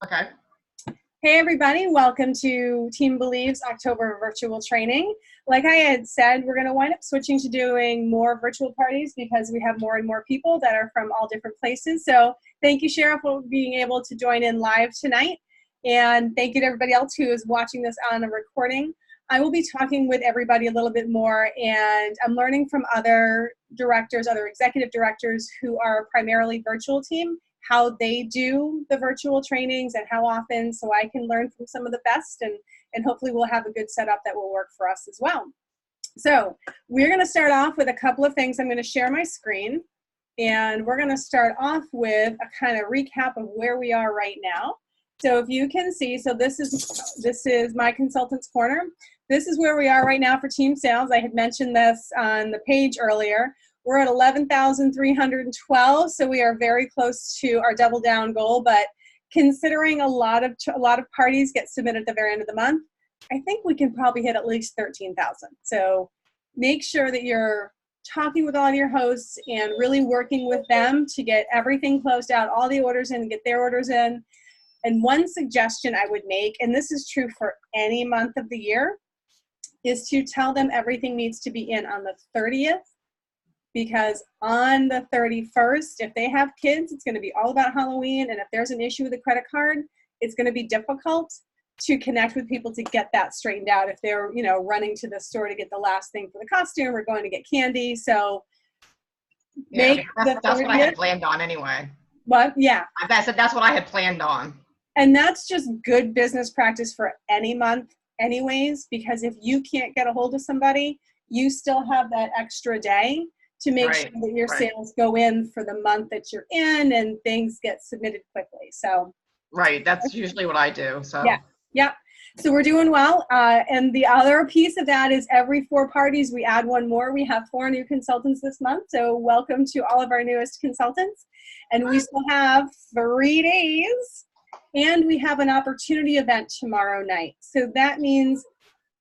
Okay. Hey everybody, welcome to Team Believe's October virtual training. Like I had said, we're going to wind up switching to doing more virtual parties because we have more and more people that are from all different places. So thank you, Cheryl, for being able to join in live tonight. And thank you to everybody else who is watching this on a recording. I will be talking with everybody a little bit more, and I'm learning from other directors, other executive directors who are primarily virtual team, how they do the virtual trainings and how often, so I can learn from some of the best, and hopefully we'll have a good setup that will work for us as well. So we're going to start off with a couple of things. I'm going to share my screen, and we're going to start off with a kind of recap of where we are right now. So if you can see, so this is my Consultants Corner. This is where we are right now for team sales. I had mentioned this on the page earlier. We're at 11,312, so we are very close to our double down goal. But considering a lot of parties get submitted at the very end of the month, I think we can probably hit at least 13,000. So make sure that you're talking with all of your hosts and really working with them to get everything closed out, all the orders in, get their orders in. And one suggestion I would make, and this is true for any month of the year, is to tell them everything needs to be in on the 30th. Because on the 31st, if they have kids, it's going to be all about Halloween. And if there's an issue with a credit card, it's going to be difficult to connect with people to get that straightened out if they're, running to the store to get the last thing for the costume or going to get candy. So yeah, that's what I had planned on anyway. What? Yeah. I said that's what I had planned on. And that's just good business practice for any month anyways, because if you can't get a hold of somebody, you still have that extra day to make sure that your sales go in for the month that you're in and things get submitted quickly. So right, that's usually what I do. So yeah. So we're doing well. And the other piece of that is every 4 parties, we add one more. We have 4 new consultants this month. So welcome to all of our newest consultants. And we still have 3 days. And we have an opportunity event tomorrow night. So that means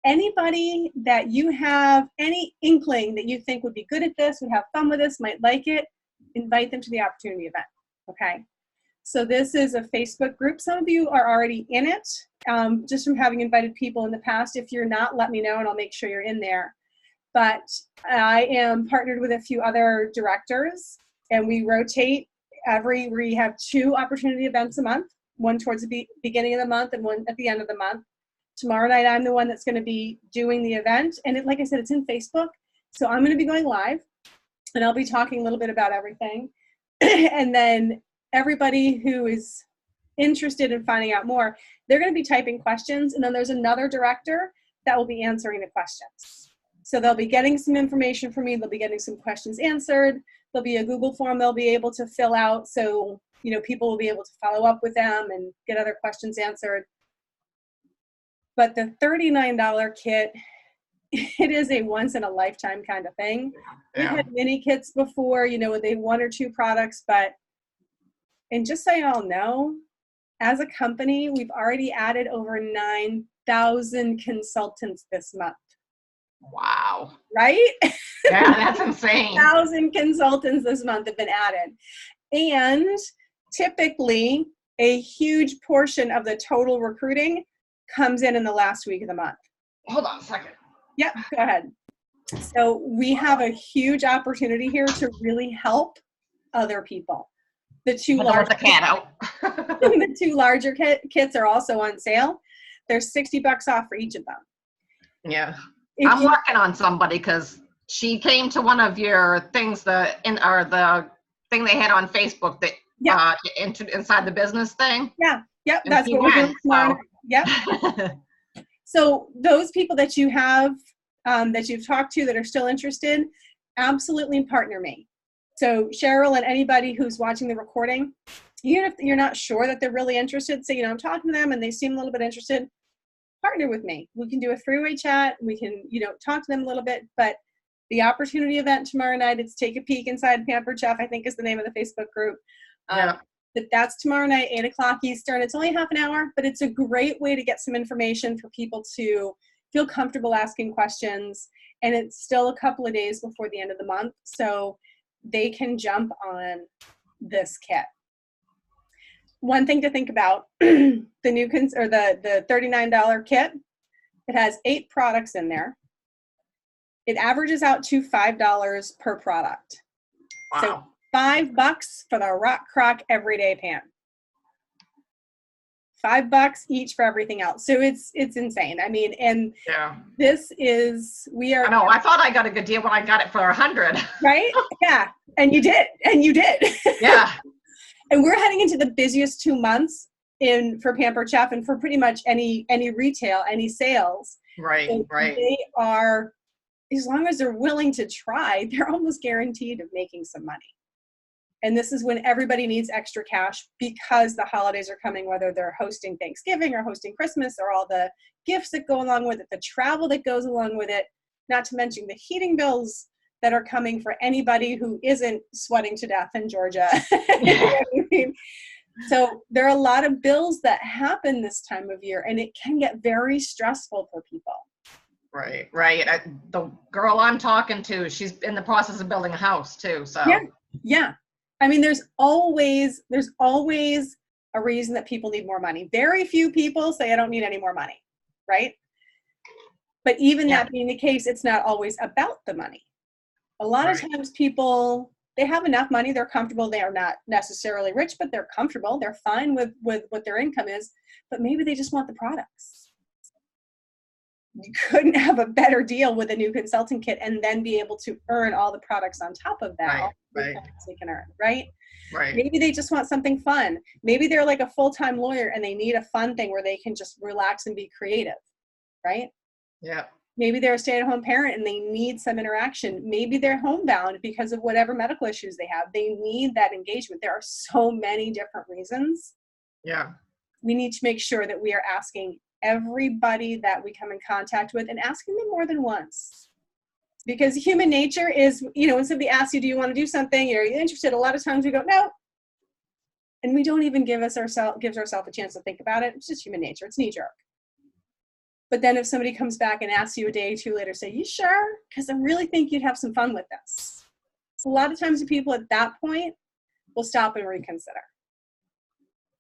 anybody that you have any inkling that you think would be good at this, would have fun with this, might like it, invite them to the opportunity event, okay? So this is a Facebook group. Some of you are already in it, just from having invited people in the past. If you're not, let me know and I'll make sure you're in there. But I am partnered with a few other directors, and we rotate we have 2 opportunity events a month, one towards the beginning of the month and one at the end of the month. Tomorrow night, I'm the one that's going to be doing the event. And like I said, it's in Facebook. So I'm going to be going live, and I'll be talking a little bit about everything. And then everybody who is interested in finding out more, they're going to be typing questions. And then there's another director that will be answering the questions. So they'll be getting some information from me. They'll be getting some questions answered. There'll be a Google form they'll be able to fill out. So, people will be able to follow up with them and get other questions answered. But the $39 kit, it is a once-in-a-lifetime kind of thing. Yeah. We've had mini kits before, with a 1 or 2 products, and just so you all know, as a company, we've already added over 9,000 consultants this month. Wow. Right? Yeah, that's insane. 1,000 consultants this month have been added. And typically, a huge portion of the total recruiting comes in the last week of the month. Hold on a second. Yep, go ahead. So we have a huge opportunity here to really help other people. The 2 larger the 2 larger kits are also on sale. They're $60 off for each of them. Yeah, I'm working on somebody because she came to one of your things, the thing they had on Facebook that inside the business thing. Yeah, yep, that's what we're doing tomorrow. Yep. So those people that you have, that you've talked to that are still interested, absolutely partner me. So Cheryl and anybody who's watching the recording, even if you're not sure that they're really interested, say, I'm talking to them and they seem a little bit interested, partner with me. We can do a 3-way chat. We can, talk to them a little bit. But the opportunity event tomorrow night, it's Take a Peek Inside Pampered Chef, I think is the name of the Facebook group. That's tomorrow night, 8 o'clock Eastern. It's only half an hour, but it's a great way to get some information for people to feel comfortable asking questions. And it's still a couple of days before the end of the month, so they can jump on this kit. one thing to think about, the the $39 kit, it has 8 products in there. It averages out to $5 per product. Wow. So $5 for the Rock Crock Everyday Pan. $5 each for everything else. So it's insane. I mean, and yeah, I know. I thought I got a good deal when I got it for 100. Right? Yeah. And you did. Yeah. And we're heading into the busiest 2 months for Pampered Chef and for pretty much any retail, any sales. Right. So right. They are, as long as they're willing to try, they're almost guaranteed of making some money. And this is when everybody needs extra cash because the holidays are coming, whether they're hosting Thanksgiving or hosting Christmas, or all the gifts that go along with it, the travel that goes along with it, not to mention the heating bills that are coming for anybody who isn't sweating to death in Georgia. You know what I mean? So there are a lot of bills that happen this time of year, and it can get very stressful for people. Right. The girl I'm talking to, she's in the process of building a house too. So yeah. I mean, there's always a reason that people need more money. Very few people say, I don't need any more money, right? But even that being the case, it's not always about the money. A lot of times people, they have enough money, they're comfortable, they are not necessarily rich, but they're comfortable, they're fine with what their income is, but maybe they just want the products. You couldn't have a better deal with a new consulting kit and then be able to earn all the products on top of that. Right. They can earn, right? Right. Maybe they just want something fun. Maybe they're like a full-time lawyer and they need a fun thing where they can just relax and be creative, right? Yeah. Maybe they're a stay-at-home parent and they need some interaction. Maybe they're homebound because of whatever medical issues they have. They need that engagement. There are so many different reasons. Yeah. We need to make sure that we are asking everybody that we come in contact with and asking them more than once. Because human nature is, when somebody asks you, do you want to do something? Are you interested? A lot of times we go, no. And we don't even gives ourselves a chance to think about it. It's just human nature. It's knee jerk. But then if somebody comes back and asks you a day or two later, say, you sure? Because I really think you'd have some fun with this. So a lot of times the people at that point will stop and reconsider.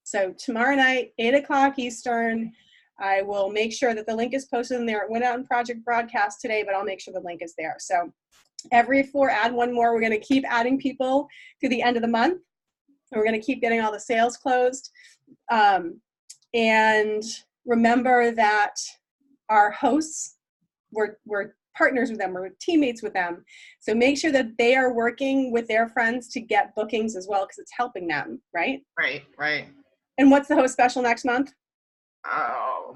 So tomorrow night, 8:00 Eastern, I will make sure that the link is posted in there. It went out in Project Broadcast today, but I'll make sure the link is there. So every 4, add one more. We're going to keep adding people to the end of the month. We're going to keep getting all the sales closed. And remember that our hosts, we're partners with them, we're teammates with them. So make sure that they are working with their friends to get bookings as well, because it's helping them, right? Right. And what's the host special next month? Oh,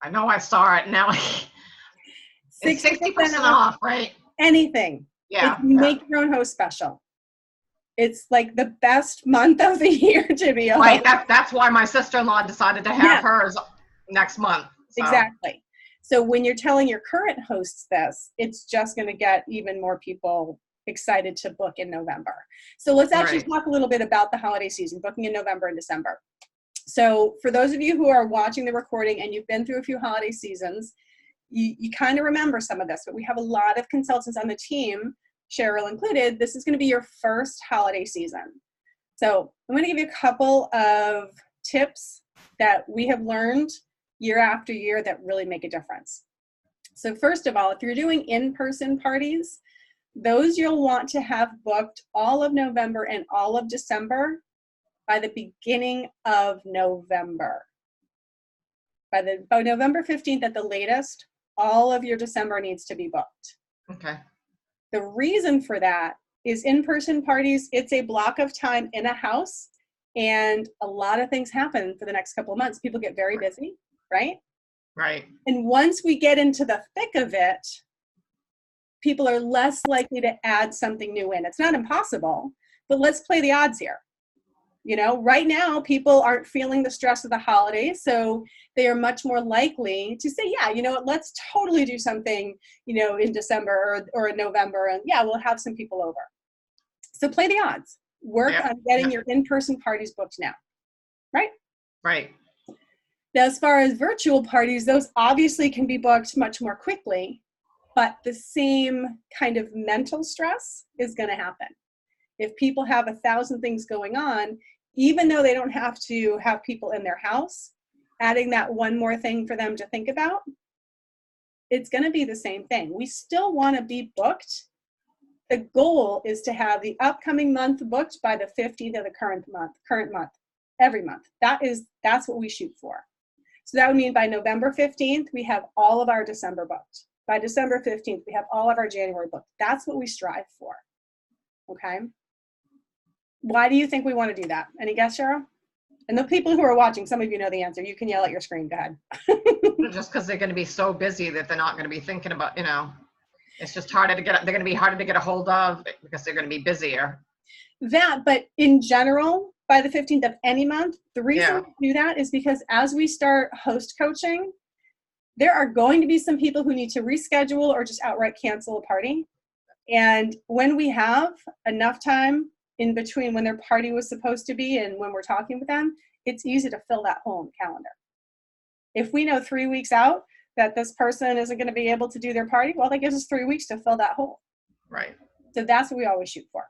I know I saw it now. It's 60% off, right? Anything. Yeah. Make your own host special. It's like the best month of the year to be a host. Right. That's why my sister-in-law decided to have hers next month. So. Exactly. So when you're telling your current hosts this, it's just going to get even more people excited to book in November. So let's actually talk a little bit about the holiday season, booking in November and December. So for those of you who are watching the recording and you've been through a few holiday seasons, you kind of remember some of this, but we have a lot of consultants on the team, Cheryl included. This is going to be your first holiday season. So I'm going to give you a couple of tips that we have learned year after year that really make a difference. So first of all, if you're doing in-person parties, those you'll want to have booked all of November and all of December by the beginning of November. By November 15th at the latest, all of your December needs to be booked. Okay. The reason for that is in-person parties, it's a block of time in a house, and a lot of things happen for the next couple of months. People get very busy, right? Right. And once we get into the thick of it, people are less likely to add something new in. It's not impossible, but let's play the odds here. Right now, people aren't feeling the stress of the holidays, so they are much more likely to say, yeah, let's totally do something, in December or in November, and yeah, we'll have some people over. So play the odds. Work on getting your in-person parties booked now, right? Right. Now, as far as virtual parties, those obviously can be booked much more quickly, but the same kind of mental stress is going to happen. If people have 1,000 things going on, even though they don't have to have people in their house, adding that one more thing for them to think about, it's going to be the same thing. We still want to be booked. The goal is to have the upcoming month booked by the 15th of the current month, every month. That's what we shoot for. So that would mean by November 15th, we have all of our December booked. By December 15th, we have all of our January booked. That's what we strive for. Okay? Why do you think we want to do that? Any guess, Cheryl? And the people who are watching, some of you know the answer. You can yell at your screen. Go ahead. Just because they're going to be so busy that they're not going to be thinking about, it's just harder to get, they're going to be harder to get a hold of because they're going to be busier. But in general, by the 15th of any month, the reason we do that is because as we start host coaching, there are going to be some people who need to reschedule or just outright cancel a party. And when we have enough time in between when their party was supposed to be and when we're talking with them, it's easy to fill that hole in the calendar. If we know 3 weeks out that this person isn't going to be able to do their party, well, that gives us 3 weeks to fill that hole. Right. So that's what we always shoot for.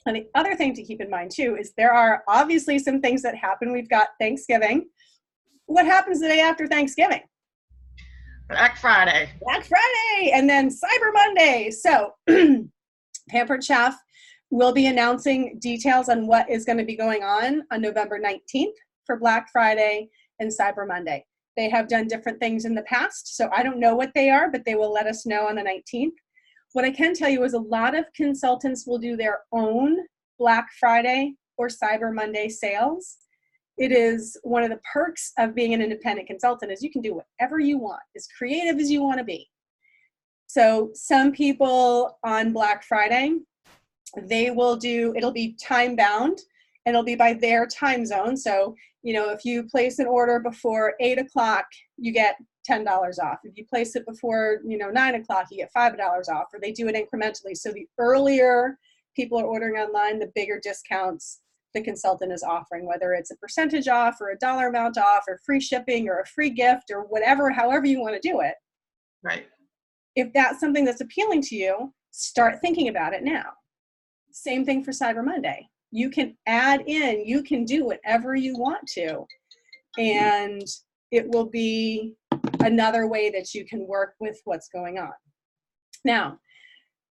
And the other thing to keep in mind too is there are obviously some things that happen. We've got Thanksgiving. What happens the day after Thanksgiving? Black Friday. Black Friday, and then Cyber Monday. So Pampered Chef will be announcing details on what is going to be going on November 19th for Black Friday and Cyber Monday. They have done different things in the past, so I don't know what they are, but they will let us know on the 19th. What I can tell you is a lot of consultants will do their own Black Friday or Cyber Monday sales. It is one of the perks of being an independent consultant is you can do whatever you want, as creative as you want to be. So some people on Black Friday, they will do, it'll be time bound and it'll be by their time zone. So, if you place an order before 8 o'clock, you get $10 off. If you place it before, 9 o'clock, you get $5 off, or they do it incrementally. So the earlier people are ordering online, the bigger discounts the consultant is offering, whether it's a percentage off or a dollar amount off or free shipping or a free gift or whatever, however you want to do it. Right. If that's something that's appealing to you, start thinking about it now. Same thing for Cyber Monday. You can add in, you can do whatever you want to, and it will be another way that you can work with what's going on. Now,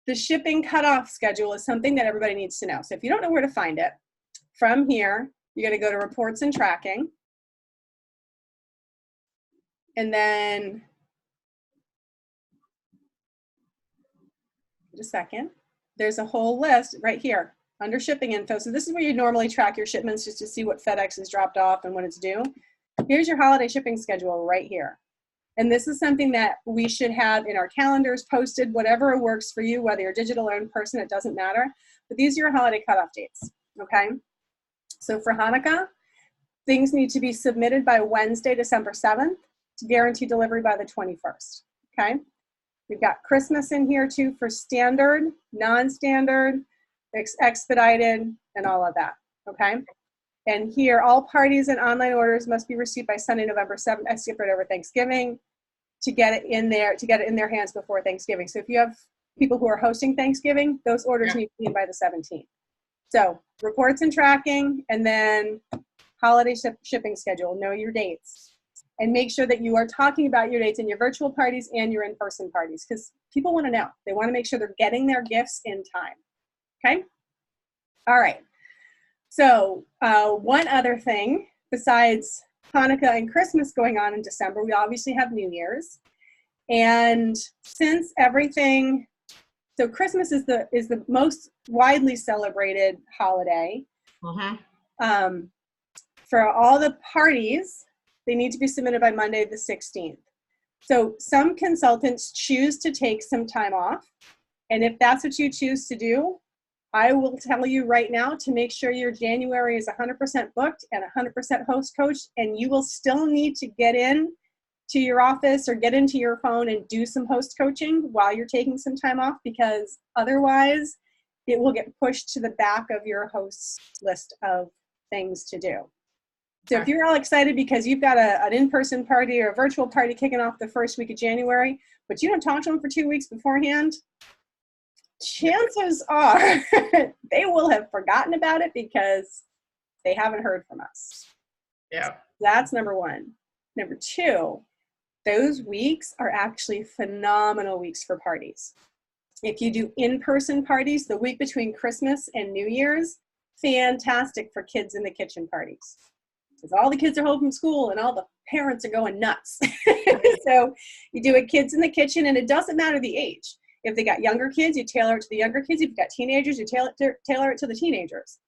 the shipping cutoff schedule is something that everybody needs to know. So if you don't know where to find it, from here, you're going to go to Reports and Tracking. And then, just a second, there's a whole list right here under shipping info. So this is where you normally track your shipments just to see what FedEx has dropped off and when it's due. Here's your holiday shipping schedule right here. And this is something that we should have in our calendars posted, whatever works for you, whether you're digital or in person, it doesn't matter. But these are your holiday cutoff dates, okay? So for Hanukkah, things need to be submitted by Wednesday, December 7th to guarantee delivery by the 21st, okay? We've got Christmas in here too for standard, non-standard, expedited, and all of that, okay? And here, all parties and online orders must be received by Sunday, November 7th. I skipped right over Thanksgiving to get it in their hands before Thanksgiving. So if you have people who are hosting Thanksgiving, those orders need to be in by the 17th. So reports and tracking, and then holiday shipping schedule, know your dates. And make sure that you are talking about your dates in your virtual parties and your in-person parties, because people want to know. They want to make sure they're getting their gifts in time. Okay? All right. So one other thing, besides Hanukkah and Christmas going on in December, we obviously have New Year's. And since everything, so Christmas is the most widely celebrated holiday. Mm-hmm. For all the parties, they need to be submitted by Monday the 16th. So some consultants choose to take some time off. And if that's what you choose to do, I will tell you right now to make sure your January is 100% booked and 100% host coached, and you will still need to get in to your office or get into your phone and do some host coaching while you're taking some time off, because otherwise it will get pushed to the back of your host's list of things to do. So if you're all excited because you've got an in-person party or a virtual party kicking off the first week of January, but you don't talk to them for 2 weeks beforehand, chances are they will have forgotten about it because They haven't heard from us. Yeah. That's number one. Number two, those weeks are actually phenomenal weeks for parties. If you do in-person parties, the week between Christmas and New Year's, fantastic for kids in the kitchen parties. Because all the kids are home from school and all the parents are going nuts. So you do it kids in the kitchen, and it doesn't matter the age. If they got younger kids, you tailor it to the younger kids. If you've got teenagers, you tailor it to the teenagers.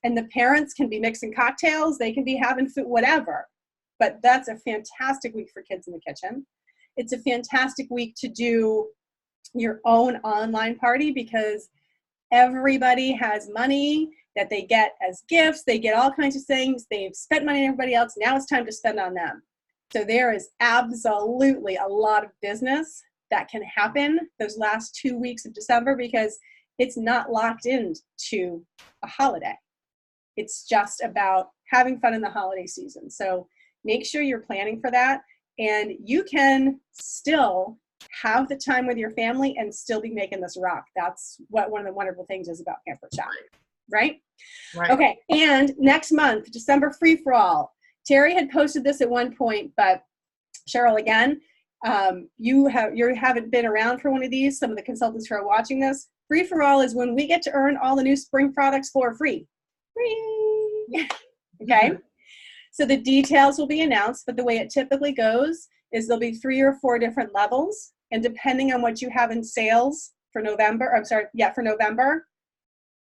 And the parents can be mixing cocktails. They can be having food, whatever. But that's a fantastic week for kids in the kitchen. It's a fantastic week to do your own online party because everybody has money that they get as gifts. They get all kinds of things. They've spent money on everybody else. Now it's time to spend on them. So there is absolutely a lot of business that can happen those last 2 weeks of December because it's not locked into a holiday. It's just about having fun in the holiday season. So make sure you're planning for that, and you can still have the time with your family and still be making this rock. That's what one of the wonderful things is about Pampered Chef, right? Right. Okay, and next month, December free-for-all. Terry had posted this at one point, but Cheryl, again, you haven't been around for one of these. Some of the consultants who are watching this, free-for-all is when we get to earn all the new spring products for free. Free. Okay. So the details will be announced, but the way it typically goes is there'll be 3 or 4 different levels, and depending on what you have in sales for November, for November,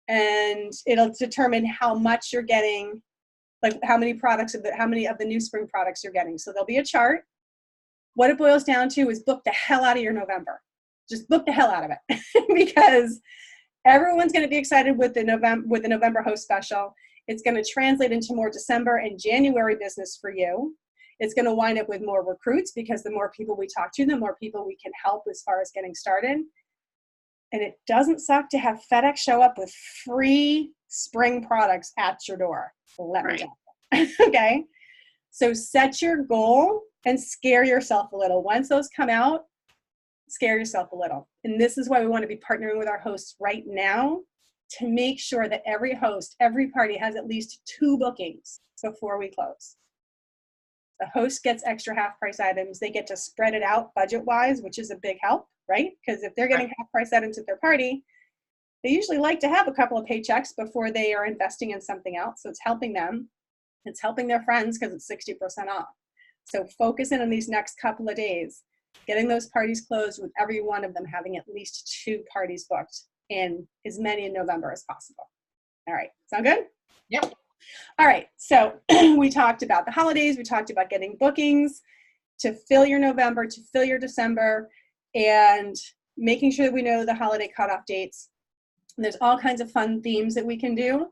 and it'll determine how much you're getting, like how many of the new spring products you're getting. So there'll be a chart. What it boils down to is book the hell out of your November. Just book the hell out of it because everyone's going to be excited with the November host special. It's going to translate into more December and January business for you. It's going to wind up with more recruits because the more people we talk to, the more people we can help as far as getting started. And it doesn't suck to have FedEx show up with free spring products at your door. Let me tell you. Okay. So set your goal and scare yourself a little. Once those come out, scare yourself a little. And this is why we want to be partnering with our hosts right now to make sure that every host, every party has at least 2 bookings before we close. The host gets extra half-price items. They get to spread it out budget-wise, which is a big help, right? Because if they're getting half-price items at their party, they usually like to have a couple of paychecks before they are investing in something else. So it's helping them. It's helping their friends because it's 60% off. So focus in on these next couple of days, getting those parties closed with every one of them having at least 2 parties booked, and as many in November as possible. All right, sound good? Yep. All right, so we talked about the holidays, we talked about getting bookings to fill your November, to fill your December, and making sure that we know the holiday cutoff dates. And there's all kinds of fun themes that we can do.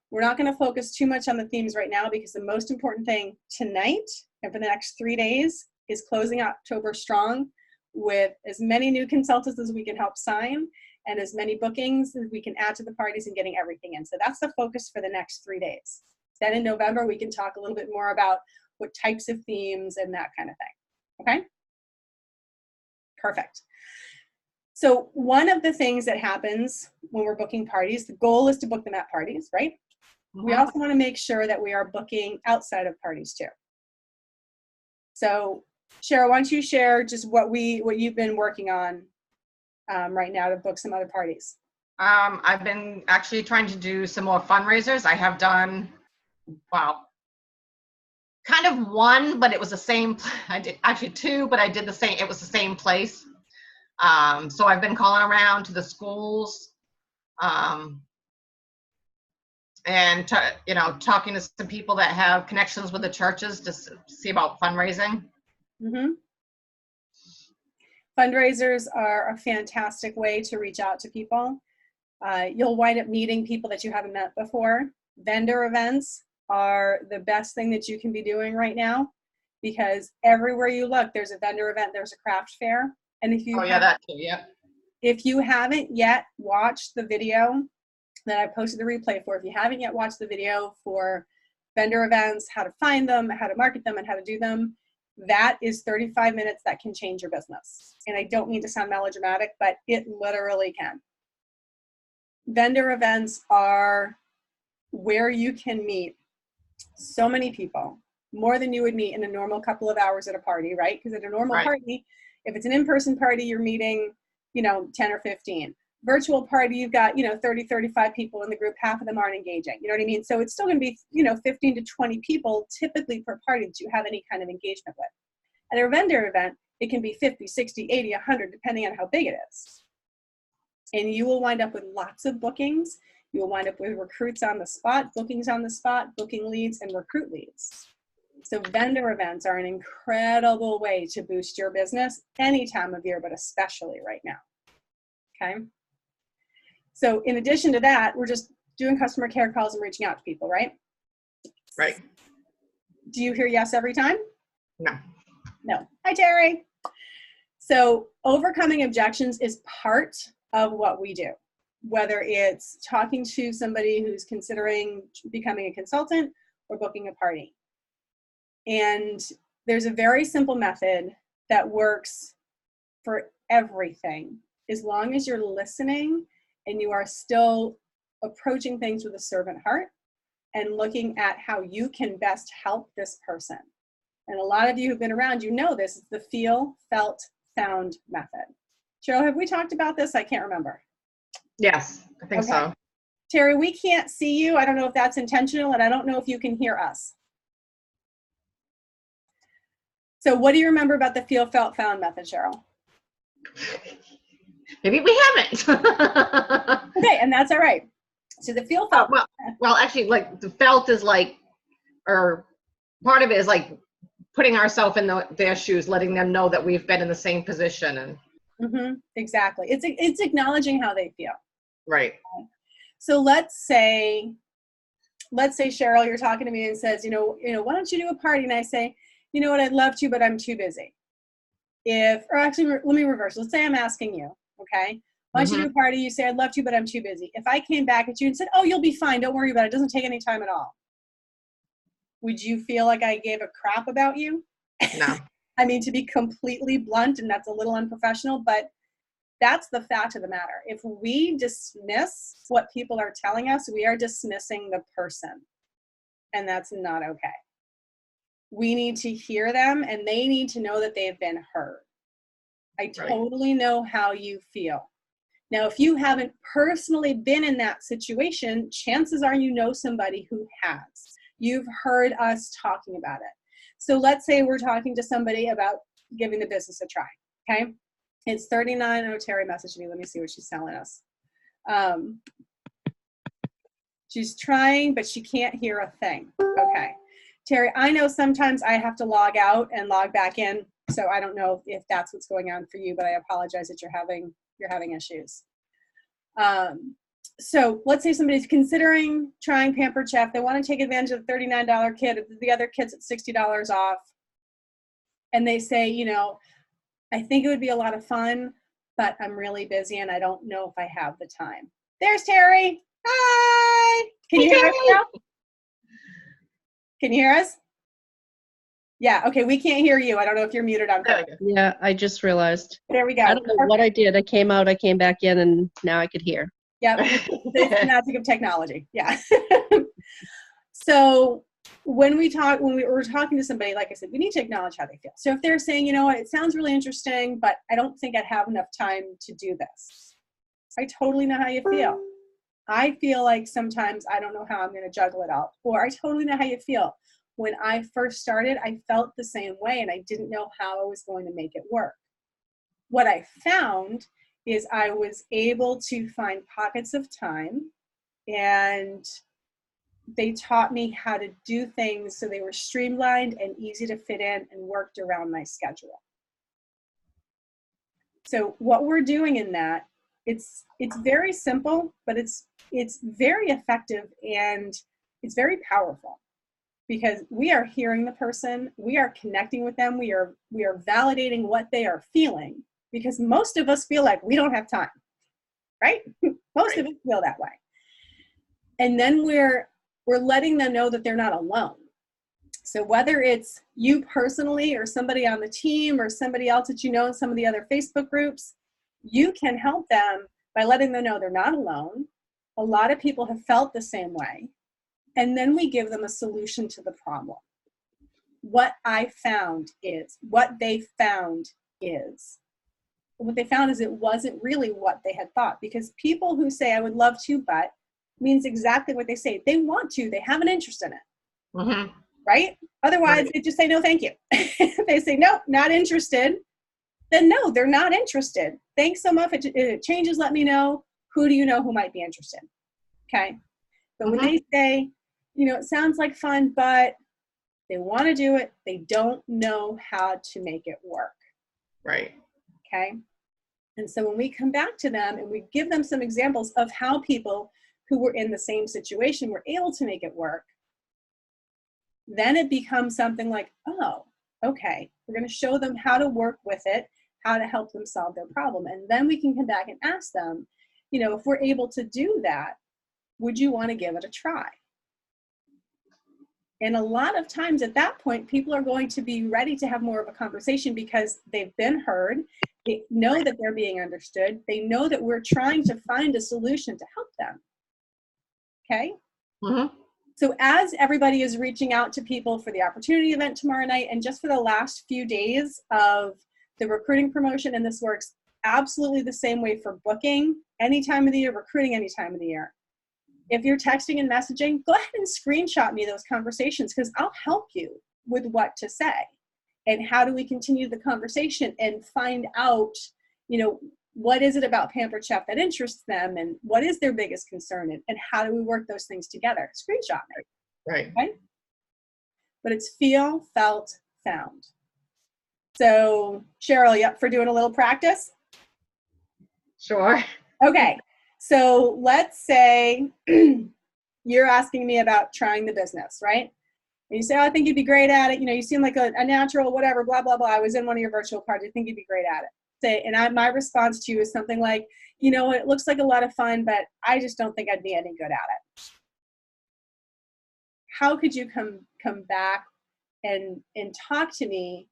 We're not going to focus too much on the themes right now because the most important thing tonight and for the next 3 days is closing October strong with as many new consultants as we can help sign and as many bookings as we can add to the parties and getting everything in. So that's the focus for the next 3 days. Then in November, we can talk a little bit more about what types of themes and that kind of thing. Okay? Perfect. So one of the things that happens when we're booking parties, the goal is to book them at parties, right? We also want to make sure that we are booking outside of parties too. So Cheryl, why don't you share just what you've been working on right now to book some other parties? I've been actually trying to do some more fundraisers. I have done, kind of one, but it was the same. I did actually 2, but I did the same. It was the same place. So I've been calling around to the schools, and talking to some people that have connections with the churches to see about fundraising. Mm-hmm. Fundraisers are a fantastic way to reach out to people. You'll wind up meeting people that you haven't met before. Vendor events are the best thing that you can be doing right now because everywhere you look, there's a vendor event, there's a craft fair. And if you that too, yeah. If you haven't yet watched the video that I posted the replay for, if you haven't yet watched the video for vendor events, how to find them, how to market them, and how to do them, that is 35 minutes that can change your business. And I don't mean to sound melodramatic, but it literally can. Vendor events are where you can meet So many people, more than you would meet in a normal couple of hours at a party, right? Because at a normal party, if it's an in-person party, you're meeting, 10 or 15. Virtual party, you've got, 30, 35 people in the group, half of them aren't engaging. You know what I mean? So it's still going to be, 15 to 20 people typically per party that you have any kind of engagement with. At a vendor event, it can be 50, 60, 80, 100, depending on how big it is. And you will wind up with lots of bookings. You will wind up with recruits on the spot, bookings on the spot, booking leads, and recruit leads. So vendor events are an incredible way to boost your business any time of year, but especially right now. Okay. So in addition to that, we're just doing customer care calls and reaching out to people, right? Right. Do you hear yes every time? No. No. Hi, Terry. So overcoming objections is part of what we do, whether it's talking to somebody who's considering becoming a consultant or booking a party. And there's a very simple method that works for everything, as long as you're listening and you are still approaching things with a servant heart and looking at how you can best help this person. And a lot of you who've been around, this is the feel, felt, found method. Cheryl, have we talked about this? I can't remember. Yes, I think so. Terry, we can't see you. I don't know if that's intentional, and I don't know if you can hear us. So what do you remember about the feel, felt, found method, Cheryl? Maybe we haven't. Okay, and that's all right. So the feel, felt. Well, actually, like the felt is like, or part of it is like putting ourselves in their shoes, letting them know that we've been in the same position. And exactly. It's acknowledging how they feel. Right. So let's say Cheryl, you're talking to me and says, why don't you do a party? And I say, you know what, I'd love to, but I'm too busy. Let me reverse. Let's say I'm asking you, okay? Why don't you do a party? You say, I'd love to, but I'm too busy. If I came back at you and said, oh, you'll be fine. Don't worry about it. It doesn't take any time at all. Would you feel like I gave a crap about you? No. I mean, to be completely blunt, and that's a little unprofessional, but that's the fact of the matter. If we dismiss what people are telling us, we are dismissing the person, and that's not okay. We need to hear them, and they need to know that they've been heard. I totally know how you feel. Now, if you haven't personally been in that situation, chances are you know somebody who has. You've heard us talking about it. So let's say we're talking to somebody about giving the business a try, okay? It's 39. Oh, Terry messaged me. Let me see what she's telling us. She's trying, but she can't hear a thing. Okay. Terry, I know sometimes I have to log out and log back in, so I don't know if that's what's going on for you, but I apologize that you're having issues. So let's say somebody's considering trying Pampered Chef. They want to take advantage of the $39 kit. The other kit's at $60 off. And they say, I think it would be a lot of fun, but I'm really busy and I don't know if I have the time. There's Terry. Hi. Can you hear us now? Can you hear us? Yeah, okay, we can't hear you. I don't know if you're muted on purpose. Yeah, I just realized. There we go. I don't know what I did. I came out, I came back in, and now I could hear. Yep, it's the magic of technology. Yeah. So when we're talking to somebody, like I said, we need to acknowledge how they feel. So if they're saying, it sounds really interesting, but I don't think I'd have enough time to do this. I totally know how you feel. I feel like sometimes I don't know how I'm going to juggle it all. Or I totally know how you feel. When I first started, I felt the same way and I didn't know how I was going to make it work. What I found is I was able to find pockets of time, and they taught me how to do things so they were streamlined and easy to fit in and worked around my schedule. So what we're doing in that, it's very simple, but it's very effective and it's very powerful, because we are hearing the person, we are connecting with them, we are validating what they are feeling, because most of us feel like we don't have time, right? Most of us feel that way. And then we're letting them know that they're not alone. So whether it's you personally or somebody on the team or somebody else that you know in some of the other Facebook groups, you can help them by letting them know they're not alone. A lot of people have felt the same way. And then we give them a solution to the problem. What I found is, what they found is. What they found is it wasn't really what they had thought, because people who say, I would love to, but means exactly what they say. They want to, they have an interest in it. Mm-hmm. Right? Otherwise, Right. they just say, no, thank you. If they say, nope, not interested, then no, they're not interested. Thanks so much. If it changes, let me know. Who do you know who might be interested? Okay. But when they say, it sounds like fun, but they want to do it, they don't know how to make it work. Right. Okay. And so when we come back to them and we give them some examples of how people who were in the same situation were able to make it work, then it becomes something like, oh, okay, we're going to show them how to work with it, how to help them solve their problem. And then we can come back and ask them, if we're able to do that, would you want to give it a try? And a lot of times at that point, people are going to be ready to have more of a conversation because they've been heard. They know that they're being understood. They know that we're trying to find a solution to help them. Okay? Mm-hmm. So as everybody is reaching out to people for the opportunity event tomorrow night, and just for the last few days of the recruiting promotion, and this works absolutely the same way for booking any time of the year, recruiting any time of the year. If you're texting and messaging, go ahead and screenshot me those conversations, because I'll help you with what to say and how do we continue the conversation and find out, what is it about Pampered Chef that interests them, and what is their biggest concern, and how do we work those things together? Screenshot me. Right. Okay? But it's feel, felt, found. So Cheryl, you up for doing a little practice? Sure. Okay. So let's say you're asking me about trying the business, right? And you say, oh, I think you'd be great at it. You seem like a natural, whatever, blah, blah, blah. I was in one of your virtual parties. I think you'd be great at it. My response to you is something like, it looks like a lot of fun, but I just don't think I'd be any good at it. How could you come back and talk to me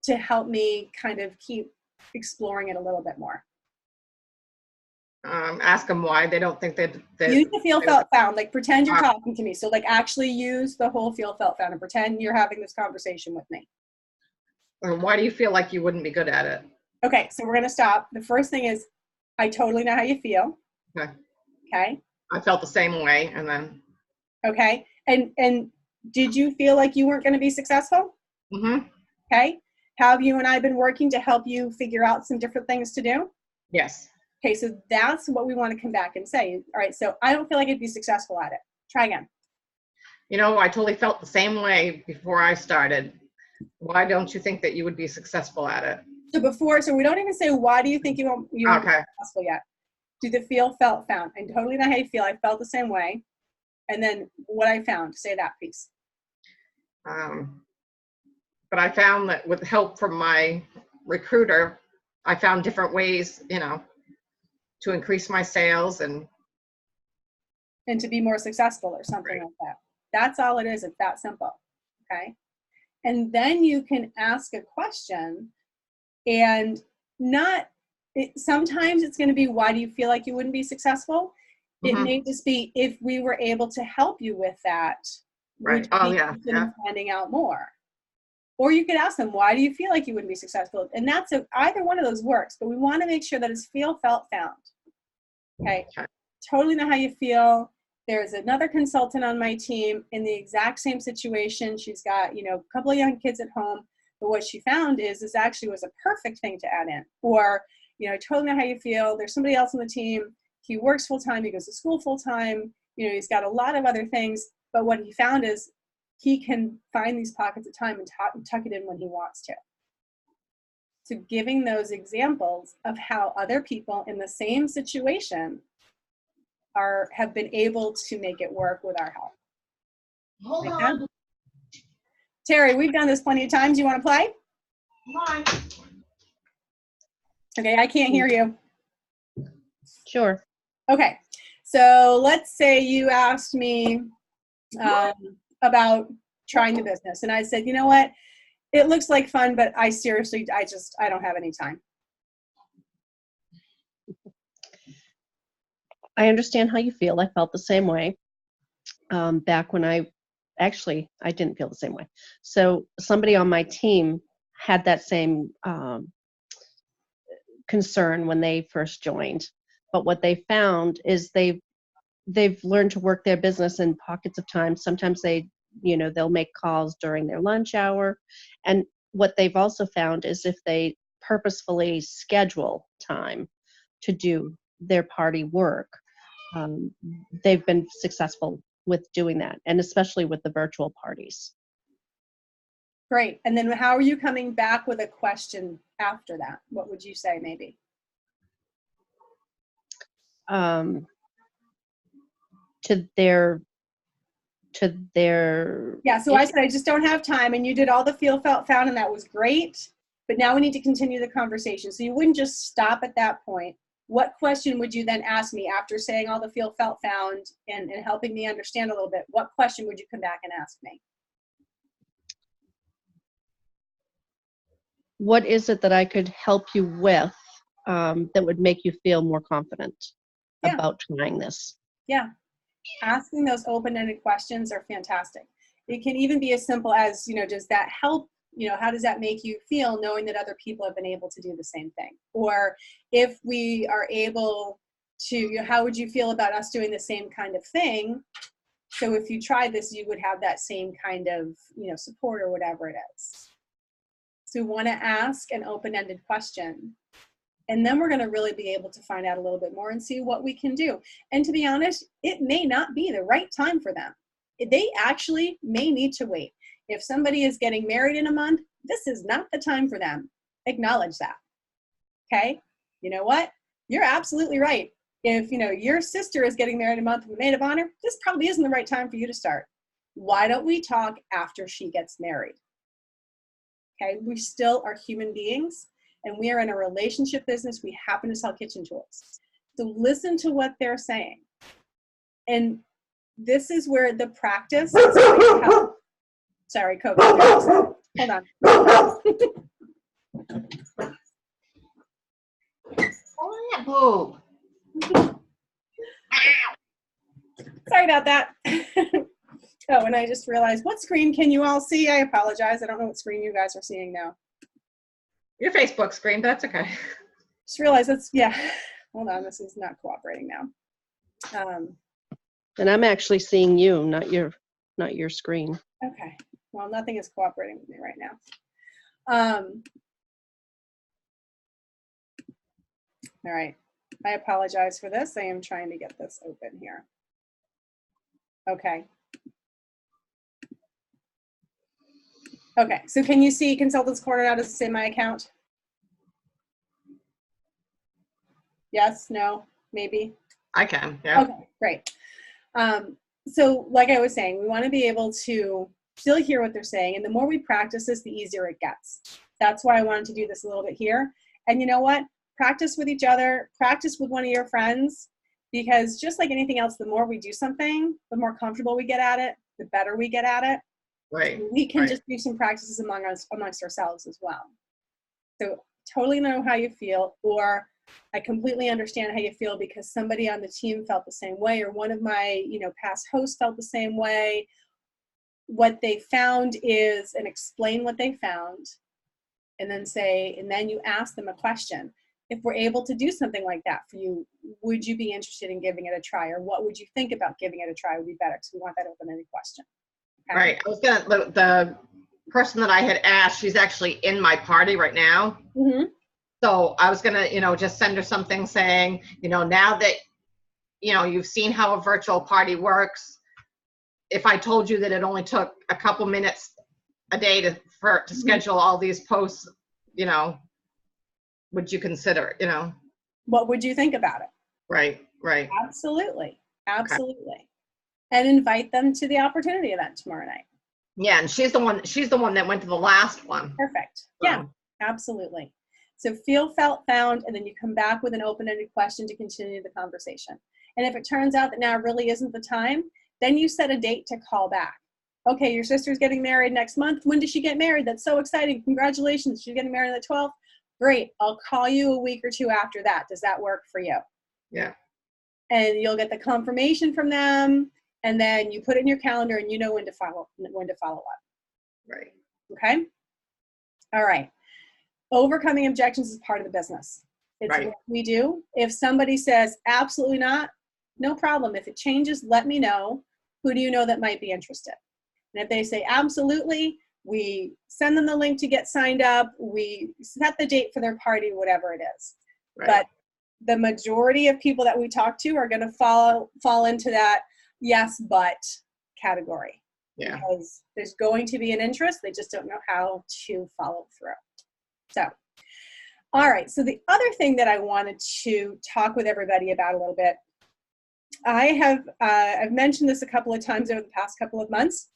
to help me kind of keep exploring it a little bit more? Ask them why they don't think they use the feel, felt, found. Like pretend you're talking to me. So like actually use the whole feel, felt, found and pretend you're having this conversation with me. Why do you feel like you wouldn't be good at it? Okay, so we're going to stop. The first thing is, I totally know how you feel. Okay. Okay. I felt the same way, and then. Okay. And did you feel like you weren't going to be successful? Mm-hmm. Okay. Have you and I been working to help you figure out some different things to do? Yes. Okay, so that's what we want to come back and say. All right, so I don't feel like I'd be successful at it. Try again. I totally felt the same way before I started. Why don't you think that you would be successful at it? So we don't even say, why do you think you won't be successful yet? Do the feel, felt, found. I totally know how you feel. I felt the same way. And then what I found, say that piece. But I found that with help from my recruiter, I found different ways, to increase my sales and to be more successful or something like that. That's all it is. It's that simple. Okay. And then you can ask a question, and sometimes it's going to be, why do you feel like you wouldn't be successful? It may just be, if we were able to help you with that, right. would you be interested in finding out more? Or you could ask them, why do you feel like you wouldn't be successful? And that's either one of those works, but we want to make sure that it's feel, felt, found. Okay. Totally know how you feel. There's another consultant on my team in the exact same situation. She's got, a couple of young kids at home, but what she found is this actually was a perfect thing to add in. Or, I totally know how you feel. There's somebody else on the team. He works full time. He goes to school full time. He's got a lot of other things, but what he found is he can find these pockets of time and tuck it in when he wants to. So giving those examples of how other people in the same situation have been able to make it work with our help. Hold on. Terry, we've done this plenty of times. You want to play? Come on. Okay, I can't hear you. Sure. Okay, so let's say you asked me about trying the business, and I said, you know what? It looks like fun, but I don't have any time. I understand how you feel. I felt the same way. back when I didn't feel the same way. So somebody on my team had that same concern when they first joined. But what they found is they've learned to work their business in pockets of time. Sometimes they'll make calls during their lunch hour. And what they've also found is if they purposefully schedule time to do their party work, they've been successful with doing that, and especially with the virtual parties. Great. And then how are you coming back with a question after that? What would you say maybe? To their Yeah, so I said I just don't have time, and you did all the feel, felt, found, and that was great, but now we need to continue the conversation. So you wouldn't just stop at that point. What question would you then ask me after saying all the feel, felt, found, and helping me understand a little bit? What question would you come back and ask me? What is it that I could help you with that would make you feel more confident about trying this? Yeah. Asking those open-ended questions are fantastic. It can even be as simple as, does that help? How does that make you feel knowing that other people have been able to do the same thing? Or if we are able to, how would you feel about us doing the same kind of thing? So if you tried this, you would have that same kind of, support or whatever it is. So we want to ask an open-ended question. And then we're going to really be able to find out a little bit more and see what we can do. And to be honest, it may not be the right time for them. They actually may need to wait. If somebody is getting married in a month, this is not the time for them. Acknowledge that. Okay? You know what? You're absolutely right. If, your sister is getting married in a month with a maid of honor, this probably isn't the right time for you to start. Why don't we talk after she gets married? Okay? We still are human beings. And we are in a relationship business. We happen to sell kitchen tools. So listen to what they're saying. And this is where the practice is going to help. Sorry, Coco. Hold on. Oh, yeah, boo. Sorry about that. Oh, and I just realized, what screen can you all see? I apologize. I don't know what screen you guys are seeing now. Your Facebook screen, but that's okay. Just realized hold on, this is not cooperating now. And I'm actually seeing you, not your screen. Okay, well, nothing is cooperating with me right now. All right, I apologize for this. I am trying to get this open here. Okay. Okay, so can you see Consultants Corner now? Does it say my account? Yes, no, maybe? I can, yeah. Okay, great. So like I was saying, we want to be able to still hear what they're saying, and the more we practice this, the easier it gets. That's why I wanted to do this a little bit here. And you know what? Practice with each other, practice with one of your friends, because just like anything else, the more we do something, the more comfortable we get at it, the better we get at it. Right. We can just do some practices amongst ourselves as well. So totally know how you feel, or I completely understand how you feel because somebody on the team felt the same way, or one of my past hosts felt the same way. What they found is, and explain what they found, and then you ask them a question. If we're able to do something like that for you, would you be interested in giving it a try, or what would you think about giving it a try would be better, because we want that open-ended question. Okay? Right. I was the person that I had asked, she's actually in my party right now. Mm-hmm. So I was gonna, just send her something saying, now that, you've seen how a virtual party works, if I told you that it only took a couple minutes a day to schedule all these posts, would you consider it, What would you think about it? Right. Absolutely. Okay. And invite them to the opportunity event tomorrow night. Yeah, and she's the one that went to the last one. Perfect. So. Yeah, absolutely. So feel, felt, found, and then you come back with an open-ended question to continue the conversation. And if it turns out that now really isn't the time, then you set a date to call back. Okay, your sister's getting married next month. When does she get married? That's so exciting. Congratulations. She's getting married on the 12th. Great. I'll call you a week or two after that. Does that work for you? Yeah. And you'll get the confirmation from them. and then you put it in your calendar and you know when to follow up. Right. Okay. All right. Overcoming objections is part of the business. It's Right. what we do. If somebody says absolutely not, no problem. If it changes, let me know. Who do you know that might be interested? And if they say absolutely, we send them the link to get signed up. We set the date for their party, whatever it is. Right. But the majority of people that we talk to are going to fall into that yes, but category. Yeah. Because there's going to be an interest. They just don't know how to follow through. So, all right. So the other thing that I wanted to talk with everybody about a little bit, I've mentioned this a couple of times over the past couple of months.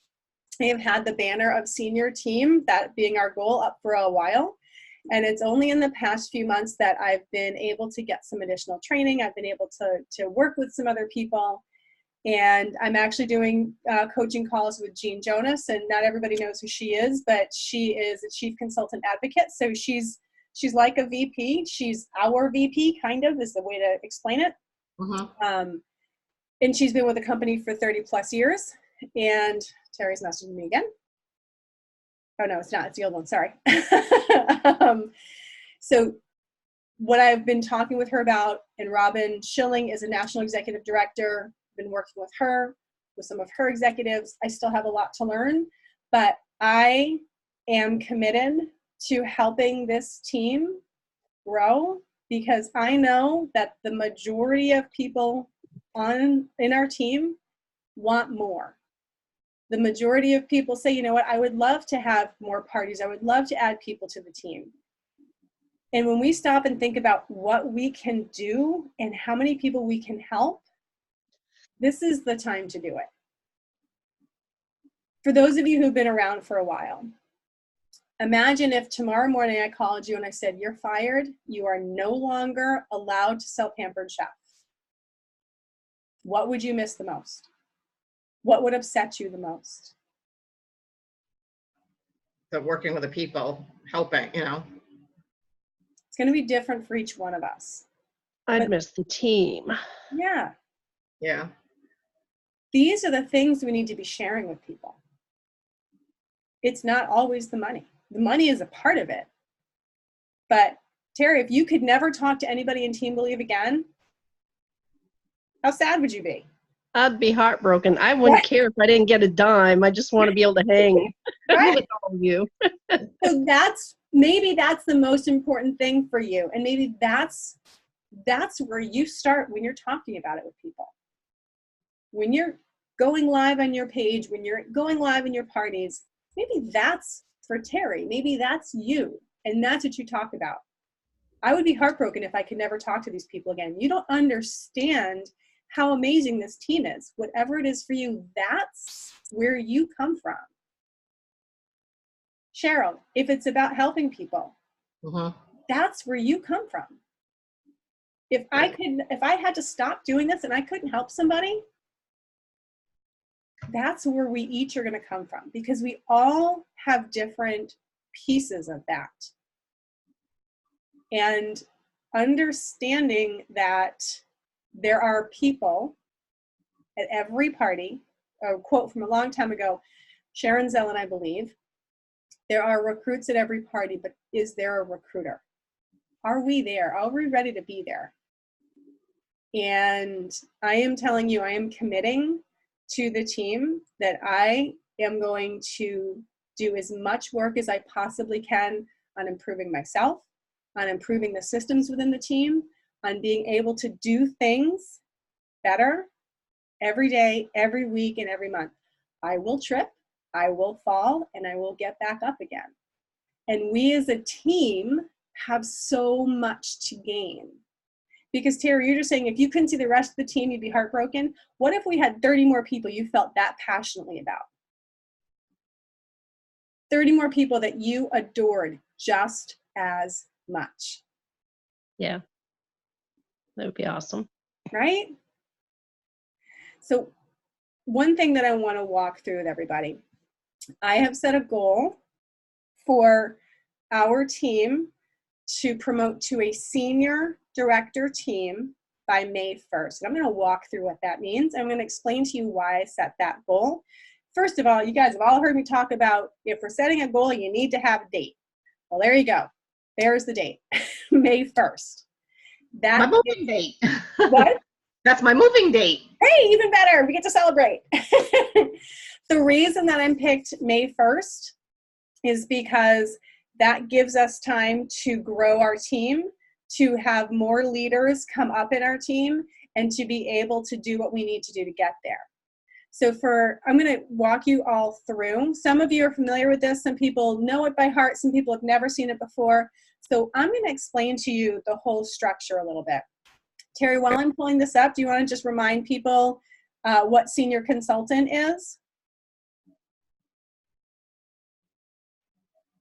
I have had the banner of senior team, that being our goal, up for a while. And it's only in the past few months that I've been able to get some additional training. I've been able to work with some other people. And I'm actually doing coaching calls with Jean Jonas, and not everybody knows who she is, but she is a chief consultant advocate. So she's like a VP. She's our VP, kind of, is the way to explain it. Mm-hmm. And she's been with the company for 30 plus years. And Terry's messaging me again. Oh, no, it's not. It's the old one. Sorry. So what I've been talking with her about, and Robin Schilling is a national executive director, been working with her, with some of her executives. I still have a lot to learn, but I am committed to helping this team grow, because I know that the majority of people in our team want more. The majority of people say, you know what, I would love to have more parties. I would love to add people to the team. And when we stop and think about what we can do and how many people we can help, this is the time to do it. For those of you who've been around for a while, imagine if tomorrow morning I called you and I said, you're fired. You are no longer allowed to sell Pampered Chef. What would you miss the most? What would upset you the most? So working with the people, helping, you know. It's going to be different for each one of us. I'd miss the team. Yeah. Yeah. These are the things we need to be sharing with people. It's not always the money. The money is a part of it. But Terry, if you could never talk to anybody in Team Believe again, how sad would you be? I'd be heartbroken. I wouldn't care if I didn't get a dime. I just want to be able to hang Right. with all of you. So maybe that's the most important thing for you. And maybe that's where you start when you're talking about it with people. When you're going live on your page, when you're going live in your parties, maybe that's for Terry. Maybe that's you. And that's what you talk about. I would be heartbroken if I could never talk to these people again. You don't understand how amazing this team is. Whatever it is for you, that's where you come from. Cheryl, if it's about helping people, Mm-hmm. that's where you come from. If I had to stop doing this and I couldn't help somebody, that's where we each are going to come from, because we all have different pieces of that. And understanding that there are people at every party, a quote from a long time ago, Sharon Zellin, I believe, there are recruits at every party, but is there a recruiter? Are we there? Are we ready to be there? And I am telling you, I am committing to the team that I am going to do as much work as I possibly can on improving myself, on improving the systems within the team, on being able to do things better every day, every week, and every month. I will trip, I will fall, and I will get back up again. And we as a team have so much to gain. Because Terry, you're just saying if you couldn't see the rest of the team, you'd be heartbroken. What if we had 30 more people you felt that passionately about? 30 more people that you adored just as much. Yeah, that would be awesome. Right? So one thing that I want to walk through with everybody, I have set a goal for our team to promote to a senior director team by May 1st. And I'm going to walk through what that means. I'm going to explain to you why I set that goal. First of all, you guys have all heard me talk about if we're setting a goal, you need to have a date. Well, there you go. There's the date, May 1st. My moving date. What? That's my moving date. Hey, even better. We get to celebrate. The reason that I picked May 1st is because that gives us time to grow our team, to have more leaders come up in our team, and to be able to do what we need to do to get there. So I'm going to walk you all through. Some of you are familiar with this. Some people know it by heart. Some people have never seen it before. So I'm going to explain to you the whole structure a little bit. Terry, while I'm pulling this up, do you want to just remind people what senior consultant is?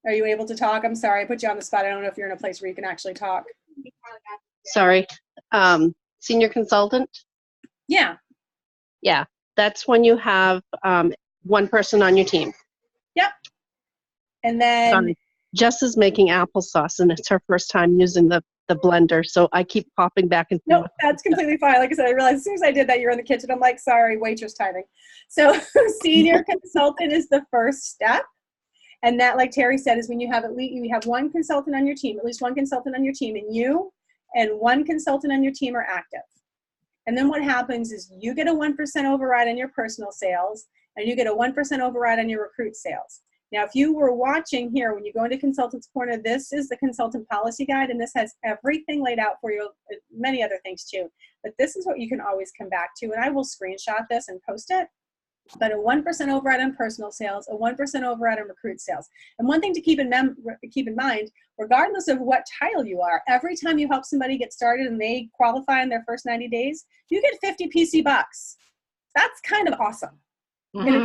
Are you able to talk? I'm sorry, I put you on the spot. I don't know if you're in a place where you can actually talk. Sorry. Senior consultant? Yeah. Yeah, that's when you have one person on your team. Yep. And then Sorry. Jess is making applesauce, and it's her first time using the blender, so I keep popping back and forth. no, that's completely fine. Like I said, I realized as soon as I did that, you're in the kitchen. I'm like, sorry, waitress timing. So senior consultant is the first step. And that, like Terry said, is when you have one consultant on your team, at least one consultant on your team, and you and one consultant on your team are active. And then what happens is you get a 1% override on your personal sales, and you get a 1% override on your recruit sales. Now, if you were watching here, when you go into Consultant's Corner, this is the consultant policy guide, and this has everything laid out for you, many other things too. But this is what you can always come back to, and I will screenshot this and post it. But a 1% override on personal sales, a 1% override on recruit sales. And one thing to keep in mind, regardless of what title you are, every time you help somebody get started and they qualify in their first 90 days, you get 50 PC bucks. That's kind of awesome. Mm-hmm. In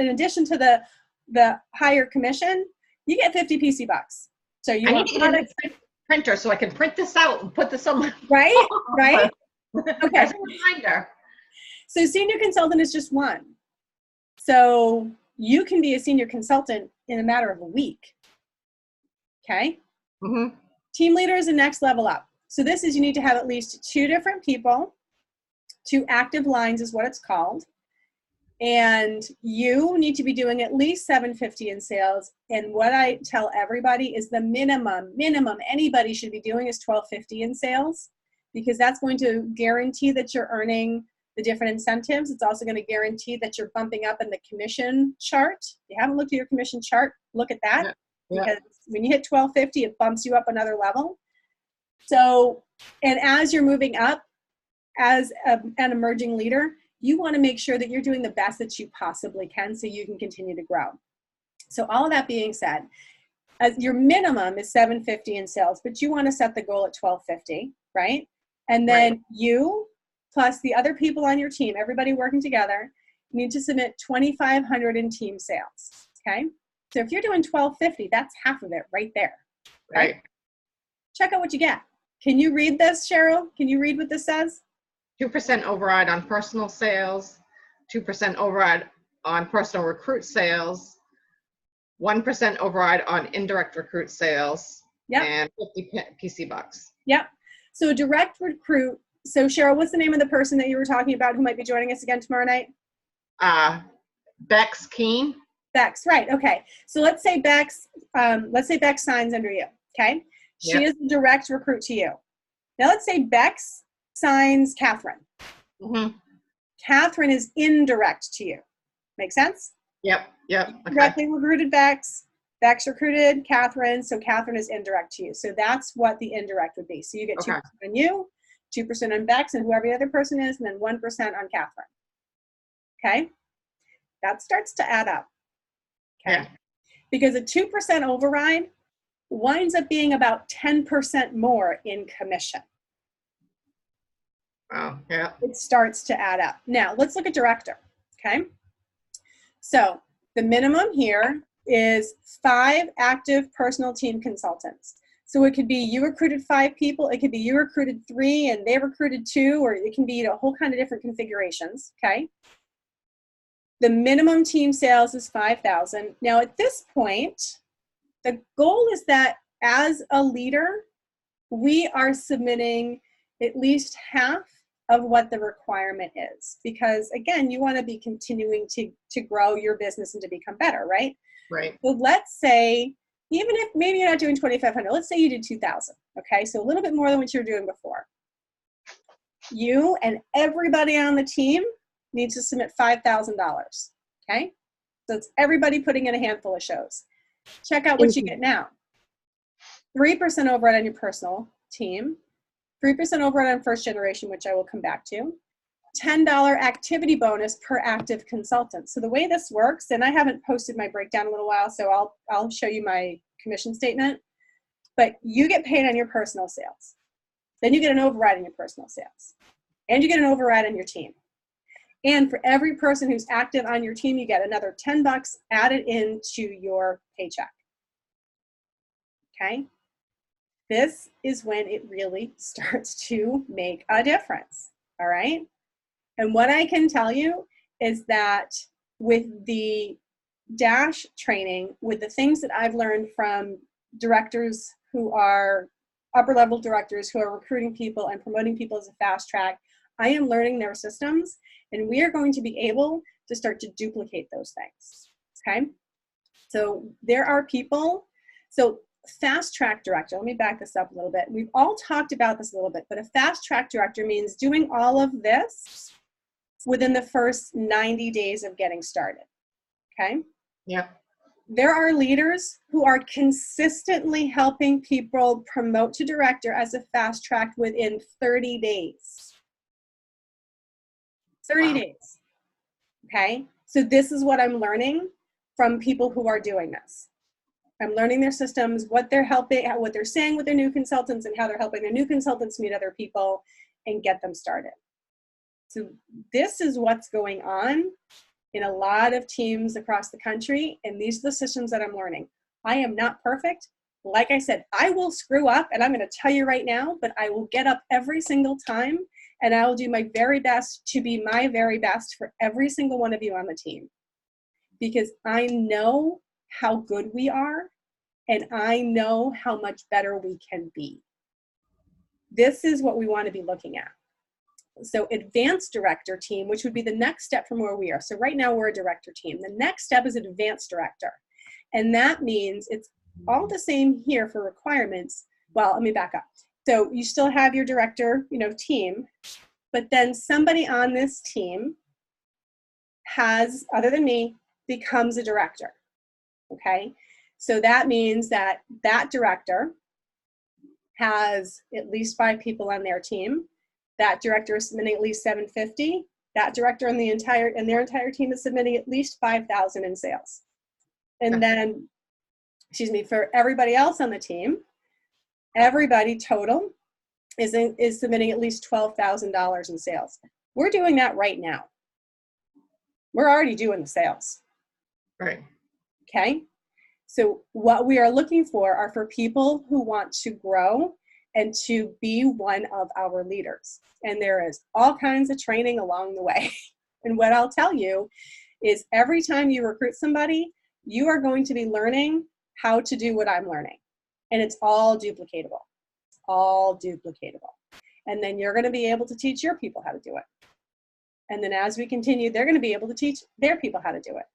addition to the higher commission, you get 50 PC bucks. So you I need to get a printer so I can print this out and put this on my right? Okay. As a reminder. So senior consultant is just one. So you can be a senior consultant in a matter of a week. Okay? Mm-hmm. Team leader is the next level up. So this is you need to have at least 2 different people, 2 active lines is what it's called. And you need to be doing at least $750 in sales. And what I tell everybody is the minimum anybody should be doing is $1250 in sales, because that's going to guarantee that you're earning the different incentives. It's also going to guarantee that you're bumping up in the commission chart. If you haven't looked at your commission chart, look at that. Yeah. Because when you hit $1250, it bumps you up another level. So, and as you're moving up as an emerging leader, you want to make sure that you're doing the best that you possibly can so you can continue to grow. So all of that being said, as your minimum is $750 in sales, but you want to set the goal at $1250, right? And then you plus the other people on your team, everybody working together, need to submit $2,500 in team sales, okay? So if you're doing $1,250, that's half of it right there, right? Check out what you get. Can you read this, Cheryl? Can you read what this says? 2% override on personal sales, 2% override on personal recruit sales, 1% override on indirect recruit sales, and 50 PC bucks. Yep. So direct recruit. So Cheryl, what's the name of the person that you were talking about who might be joining us again tomorrow night? Bex Keene. Bex, right? Okay. So let's say Bex signs under you. Okay. She is a direct recruit to you. Now let's say Bex signs Catherine. Mm-hmm. Catherine is indirect to you. Make sense? Yep. Okay. Directly recruited Bex. Bex recruited Catherine. So Catherine is indirect to you. So that's what the indirect would be. So you get 2% on you, 2% on Bex and whoever the other person is, and then 1% on Catherine. Okay? That starts to add up. Okay? Yeah. Because a 2% override winds up being about 10% more in commission. Wow. Yeah. It starts to add up. Now, let's look at director. Okay? So the minimum here is 5 active personal team consultants. So it could be you recruited 5 people, it could be you recruited 3 and they recruited 2, or it can be a whole kind of different configurations, okay? The minimum team sales is 5,000. Now at this point, the goal is that as a leader, we are submitting at least half of what the requirement is. Because again, you want to be continuing to grow your business and to become better, right? Right. So let's say, even if maybe you're not doing 2,500, let's say you did 2,000. Okay, so a little bit more than what you were doing before. You and everybody on the team needs to submit $5,000. Okay, so it's everybody putting in a handful of shows. Check out what you get now. 3% override on your personal team, 3% override on first generation, which I will come back to, $10 activity bonus per active consultant. So the way this works, and I haven't posted my breakdown in a little while, so I'll show you my commission statement, but you get paid on your personal sales. Then you get an override on your personal sales. And you get an override on your team. And for every person who's active on your team, you get another $10 added into your paycheck. Okay? This is when it really starts to make a difference. All right? And what I can tell you is that with the DASH training, with the things that I've learned from directors who are upper level directors who are recruiting people and promoting people as a fast track, I am learning their systems, and we are going to be able to start to duplicate those things. Okay? So there are people, so fast track director, let me back this up a little bit. We've all talked about this a little bit, but a fast track director means doing all of this within the first 90 days of getting started. Okay? Yeah. There are leaders who are consistently helping people promote to director as a fast track within 30 days. 30 days. Okay? So this is what I'm learning from people who are doing this. I'm learning their systems, what they're helping, what they're saying with their new consultants, and how they're helping their new consultants meet other people and get them started. So this is what's going on in a lot of teams across the country, and these are the systems that I'm learning. I am not perfect. Like I said, I will screw up, and I'm going to tell you right now, but I will get up every single time, and I will do my very best to be my very best for every single one of you on the team. Because I know how good we are, and I know how much better we can be. This is what we want to be looking at. So advanced director team, which would be the next step from where we are. So right now we're a director team. The next step is an advanced director. And that means it's all the same here for requirements. Well, let me back up. So you still have your director, team, but then somebody on this team has, other than me, becomes a director. Okay? So that means that that director has at least 5 people on their team. That director is submitting at least 750. That director and their entire team is submitting at least 5,000 in sales. And then, for everybody else on the team, everybody total is submitting at least $12,000 in sales. We're doing that right now. We're already doing the sales. Right. Okay? So what we are looking for are for people who want to grow and to be one of our leaders. And there is all kinds of training along the way. And what I'll tell you is every time you recruit somebody, you are going to be learning how to do what I'm learning. And it's all duplicatable. All duplicatable. And then you're going to be able to teach your people how to do it. And then as we continue, they're going to be able to teach their people how to do it.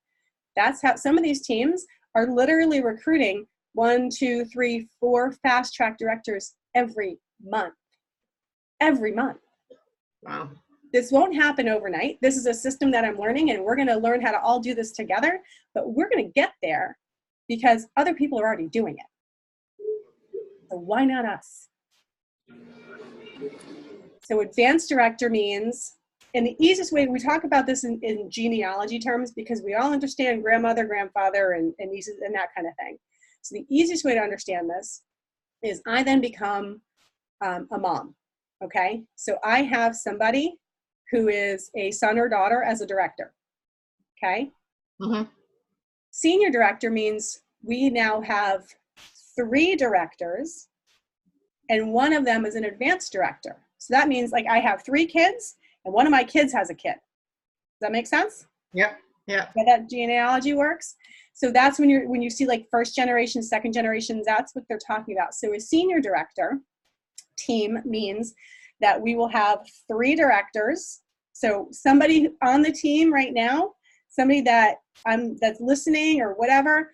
That's how some of these teams are literally recruiting 1, 2, 3, 4 fast track directors every month. Every month. Wow. This won't happen overnight. This is a system that I'm learning, and we're going to learn how to all do this together, but we're going to get there because other people are already doing it. So why not us? So advanced director means, and the easiest way, we talk about this in genealogy terms because we all understand grandmother, grandfather, and nieces and that kind of thing. So the easiest way to understand this is I then become a mom, okay? So I have somebody who is a son or daughter as a director, okay? Mm-hmm. Senior director means we now have 3 directors, and one of them is an advanced director. So that means like I have 3 kids, and one of my kids has a kid. Does that make sense? Yep. Yeah. That genealogy works. So that's when you see like first generation, second generation, that's what they're talking about. So a senior director team means that we will have 3 directors. So somebody on the team right now, somebody that's listening or whatever,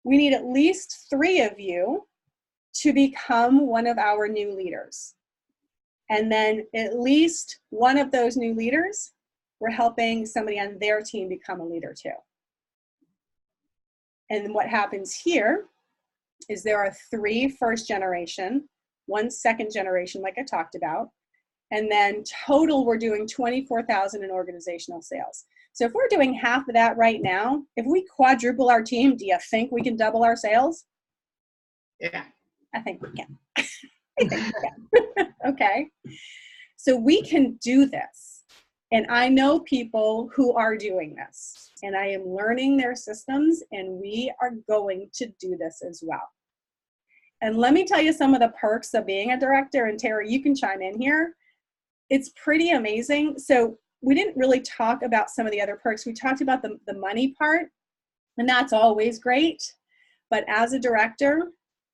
we need at least 3 of you to become one of our new leaders. And then at least one of those new leaders, we're helping somebody on their team become a leader too. And what happens here is there are 3 first generation, 1 second generation, like I talked about, and then total we're doing 24,000 in organizational sales. So if we're doing half of that right now, if we quadruple our team, do you think we can double our sales? Yeah. I think we can. I think we can. Okay. So we can do this. And I know people who are doing this. And I am learning their systems, and we are going to do this as well. And let me tell you some of the perks of being a director, and Tara, you can chime in here. It's pretty amazing. So we didn't really talk about some of the other perks. We talked about the money part, and that's always great. But as a director,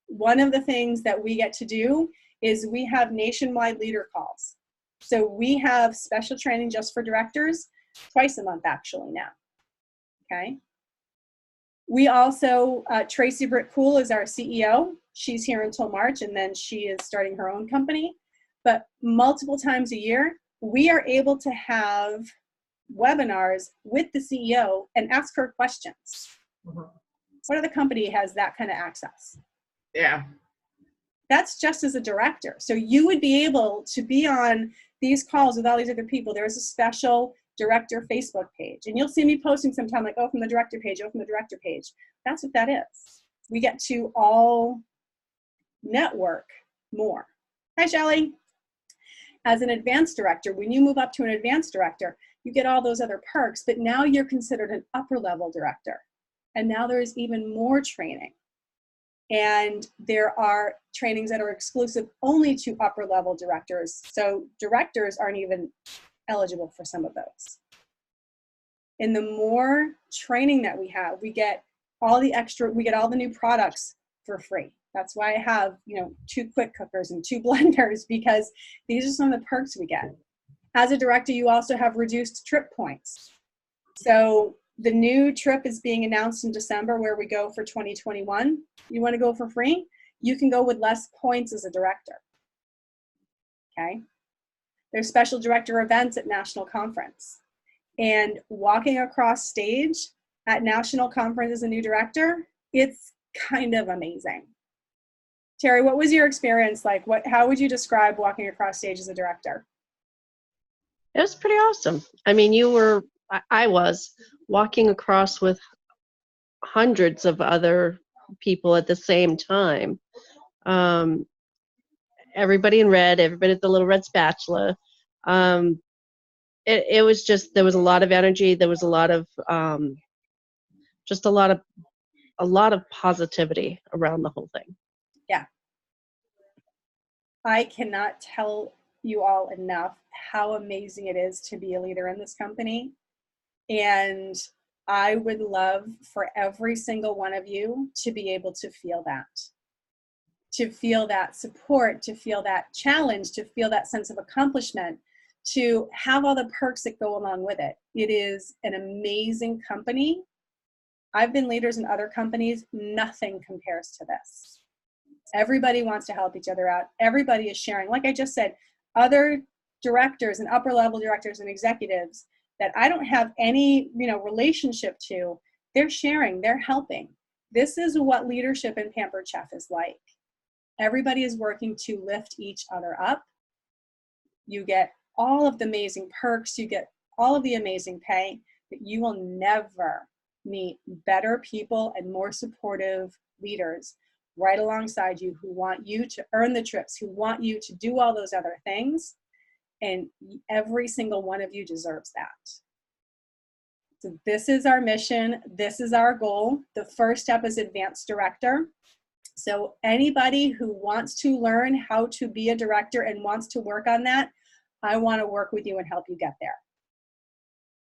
one of the things that we get to do is we have nationwide leader calls. So we have special training just for directors twice a month actually now. Okay. We also, Tracy Britt Poole is our CEO. She's here until March, and then she is starting her own company. But multiple times a year, we are able to have webinars with the CEO and ask her questions. Mm-hmm. What other company has that kind of access? Yeah. That's just as a director. So you would be able to be on these calls with all these other people. There's a special director Facebook page. And you'll see me posting sometime like, oh, from the director page, oh, from the director page. That's what that is. We get to all network more. Hi, Shelly. As an advanced director, when you move up to an advanced director, you get all those other perks, but now you're considered an upper level director. And now there's even more training. And there are trainings that are exclusive only to upper level directors. So directors aren't even eligible for some of those. And the more training that we have, we get all the new products for free. That's why I have, 2 quick cookers and 2 blenders, because these are some of the perks we get. As a director, you also have reduced trip points. So the new trip is being announced in December where we go for 2021. You want to go for free? You can go with less points as a director. Okay. There's special director events at National Conference. And walking across stage at National Conference as a new director, it's kind of amazing. Terry, what was your experience like? How would you describe walking across stage as a director? It was pretty awesome. I mean, I was walking across with hundreds of other people at the same time. Everybody in red, everybody at the little red spatula. It was just, there was a lot of energy. There was a lot of, just a lot of positivity around the whole thing. Yeah. I cannot tell you all enough how amazing it is to be a leader in this company. And I would love for every single one of you to be able to feel that support, to feel that challenge, to feel that sense of accomplishment, to have all the perks that go along with it. It is an amazing company. I've been leaders in other companies. Nothing compares to this. Everybody wants to help each other out. Everybody is sharing. Like I just said, other directors and upper level directors and executives that I don't have any, relationship to, they're sharing, they're helping. This is what leadership in Pampered Chef is like. Everybody is working to lift each other up. You get all of the amazing perks, you get all of the amazing pay, but you will never meet better people and more supportive leaders right alongside you who want you to earn the trips, who want you to do all those other things. And every single one of you deserves that. So this is our mission. This is our goal. The first step is advanced director. So anybody who wants to learn how to be a director and wants to work on that, I want to work with you and help you get there.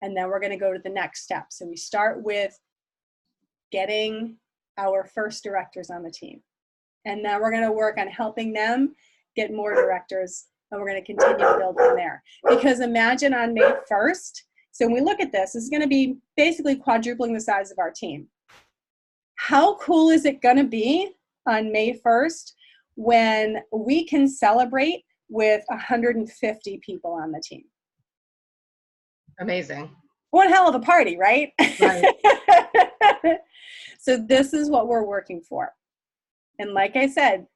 And then we're going to go to the next step. So we start with getting our first directors on the team. And then we're going to work on helping them get more directors And we're going to continue to build from there. Because imagine on May 1st, so when we look at this is going to be basically quadrupling the size of our team. How cool is it going to be on May 1st when we can celebrate with 150 people on the team? Amazing. One hell of a party, right? Right. So this is what we're working for. And like I said,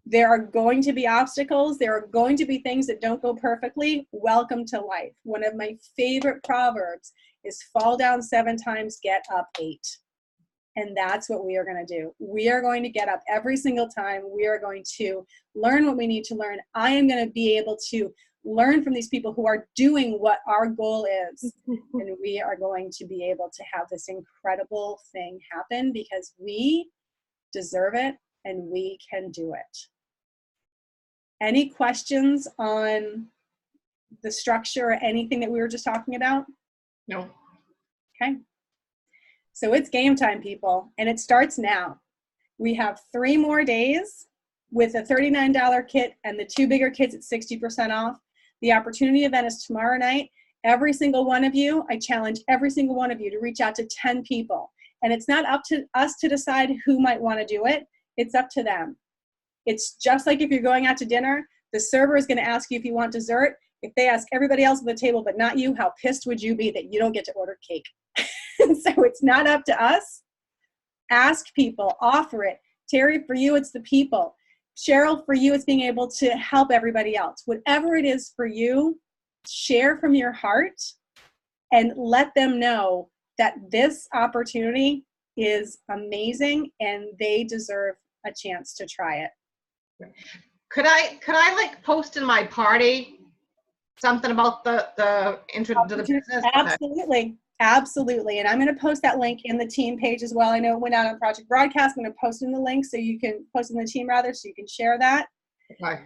there are going to be obstacles. There are going to be things that don't go perfectly. Welcome to life. One of my favorite proverbs is fall down 7 times, get up 8. And that's what we are going to do. We are going to get up every single time. We are going to learn what we need to learn. I am going to be able to learn from these people who are doing what our goal is. And we are going to be able to have this incredible thing happen because we deserve it and we can do it. Any questions on the structure or anything that we were just talking about? No. Okay. So it's game time, people, and it starts now. We have 3 more days with a $39 kit and the 2 bigger kits at 60% off. The opportunity event is tomorrow night. Every single one of you, I challenge every single one of you to reach out to 10 people. And it's not up to us to decide who might want to do it. It's up to them. It's just like if you're going out to dinner, the server is going to ask you if you want dessert. If they ask everybody else at the table but not you, how pissed would you be that you don't get to order cake? So it's not up to us. Ask people, offer it. Terry, for you, it's the people. Cheryl, for you, it's being able to help everybody else. Whatever it is for you, share from your heart and let them know that this opportunity is amazing and they deserve a chance to try it. Could I like post in my party something about the intro to the business? Absolutely. Absolutely. And I'm going to post that link in the team page as well. I know it went out on Project Broadcast. I'm going to post in the link so you can post in the team rather, so you can share that. Okay.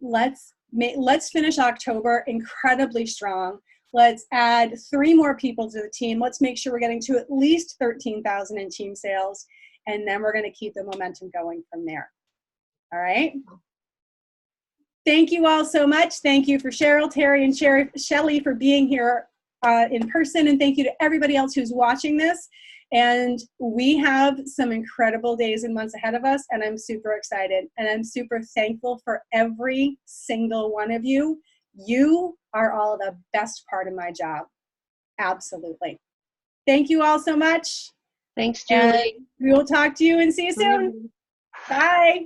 Let's finish October incredibly strong. Let's add 3 more people to the team. Let's make sure we're getting to at least 13,000 in team sales. And then we're going to keep the momentum going from there. All right. Thank you all so much. Thank you for Cheryl, Terry, and Shelly for being here in person. And thank you to everybody else who's watching this. And we have some incredible days and months ahead of us. And I'm super excited. And I'm super thankful for every single one of you. You are all the best part of my job. Absolutely. Thank you all so much. Thanks, Julie. And we will talk to you and see you soon. Bye.